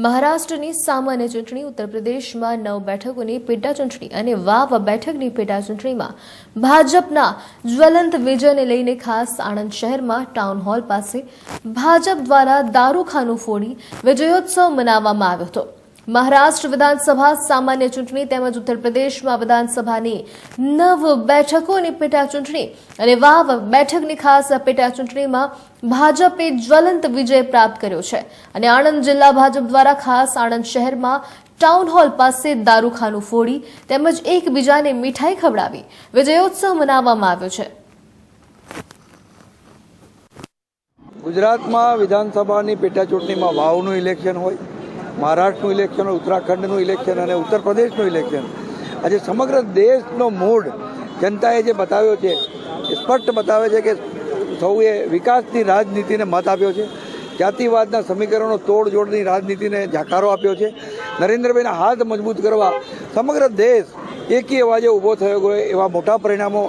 મહારાષ્ટ્રની સામાન્ય ચૂંટણી ઉત્તર પ્રદેશમાં 9 બેઠકોની પેટા ચૂંટણી અને વાવ બેઠકની પેટા ચૂંટણીમાં ભાજપના જ્વલંત વિજયને લઈને ખાસ આણંદ શહેરમાં ટાઉન હોલ પાસે ભાજપ દ્વારા દારૂખાનું ફોડી વિજયોત્સવ મનાવવામાં આવ્યો હતો। મહારાષ્ટ્ર વિધાનસભા સામાન્ય ચૂંટણી તેમજ ઉત્તર પ્રદેશમાં વિધાનસભાની 9 બેઠકોની પેટા ચૂંટણી અને વાવ બેઠકની ખાસ પેટા ચૂંટણીમાં ભાજપે જ્વલંત વિજય પ્રાપ્ત કર્યો છે અને આણંદ જિલ્લા ભાજપ દ્વારા ખાસ આણંદ શહેરમાં ટાઉન હોલ પાસે દારૂખાનું ફોડી તેમજ એકબીજાને મીઠાઈ ખવડાવી વિજયોત્સવ મનાવવામાં આવ્યો છે। ગુજરાતમાં વિધાનસભાની પેટા ચૂંટણીમાં વાવનું ઇલેક્શન હોય, મહારાષ્ટ્રનું ઇલેક્શન હોય, ઉત્તરાખંડનું ઇલેક્શન અને ઉત્તર પ્રદેશનું ઇલેક્શન। આજે સમગ્ર દેશનો મૂડ જનતાએ જે બતાવ્યો છે એ સ્પષ્ટ બતાવે છે કે સૌએ વિકાસની રાજનીતિને મત આપ્યો છે, જાતિવાદના સમીકરણો તોડજોડની રાજનીતિને જાકારો આપ્યો છે। નરેન્દ્રભાઈના હાથ મજબૂત કરવા સમગ્ર દેશ એકી અવાજે ઊભો થયો હોય એવા મોટા પરિણામો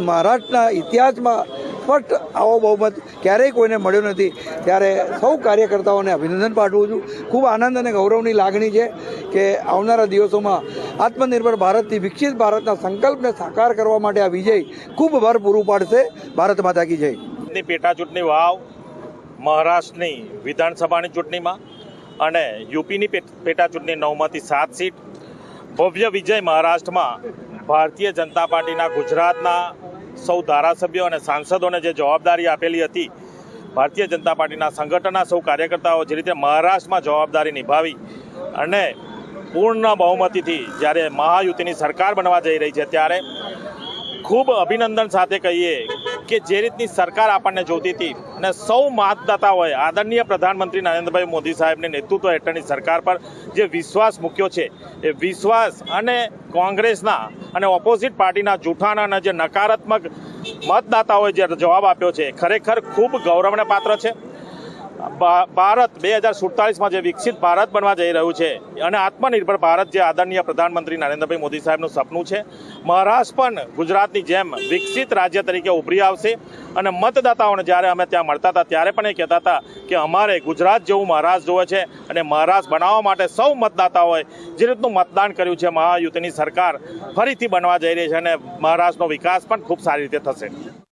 મહારાષ્ટ્રના ઇતિહાસમાં સ્પષ્ટ આવો બહુમત ક્યારેય કોઈને મળ્યો નથી। ત્યારે સૌ કાર્યકર્તાઓને અભિનંદન પાઠવું છું। ખૂબ આનંદ અને ગૌરવની લાગણી છે કે આવનારા દિવસોમાં આત્મનિર્ભર ભારતથી વિકસિત ભારતના સંકલ્પને સાકાર કરવા માટે આ વિજય ખૂબ ભર પૂરું પાડશે। ભારત માતા કી જય। પેટા ચૂંટણી વાવ, મહારાષ્ટ્રની વિધાનસભાની ચૂંટણીમાં અને યુપીની પેટા ચૂંટણી 9માંથી 7 સીટ, ભવ્ય વિજય મહારાષ્ટ્રમાં ભારતીય જનતા પાર્ટીના ગુજરાતના સૌ ધારાસભ્યો અને સાંસદોને જે જવાબદારી આપેલી હતી, ભારતીય જનતા પાર્ટીના સંગઠનના સૌ કાર્યકર્તાઓ જે રીતે મહારાષ્ટ્રમાં જવાબદારી નિભાવી અને પૂર્ણ બહુમતીથી જ્યારે મહાયુતિની સરકાર બનવા જઈ રહી છે ત્યારે ખૂબ અભિનંદન સાથે કહીએ કે જે રીતની સરકાર આપણને જોતી હતી અને સૌ મતદાતાઓએ આદરણીય પ્રધાનમંત્રી નરેન્દ્રભાઈ મોદી સાહેબને નેતૃત્વ હેઠળની સરકાર પર જે વિશ્વાસ મૂક્યો છે એ વિશ્વાસ અને કોંગ્રેસના અને ઓપોઝિટ પાર્ટીના જૂઠાણા અને જે નકારાત્મક મતદાતાઓએ જે જવાબ આપ્યો છે ખરેખર ખૂબ ગૌરવને પાત્ર છે। ભારત 2047માં જે વિકસિત ભારત બનવા જઈ રહ્યું છે અને આત્મનિર્ભર ભારત જે આદરણીય પ્રધાનમંત્રી નરેન્દ્રભાઈ મોદી સાહેબનું સપનું છે, મહારાષ્ટ્ર પણ ગુજરાતની જેમ વિકસિત રાજ્ય તરીકે ઉભરી આવશે। અને મતદાતાઓને જ્યારે અમે ત્યાં મળતા હતા ત્યારે પણ એ કહેતા હતા કે અમારે ગુજરાત જેવું મહારાષ્ટ્ર જોવે છે અને મહારાષ્ટ્ર બનાવવા માટે સૌ મતદાતાઓએ જે રીતનું મતદાન કર્યું છે, મહાયુતિની સરકાર ફરીથી બનવા જઈ રહી છે અને મહારાષ્ટ્રનો વિકાસ પણ ખૂબ સારી રીતે થશે।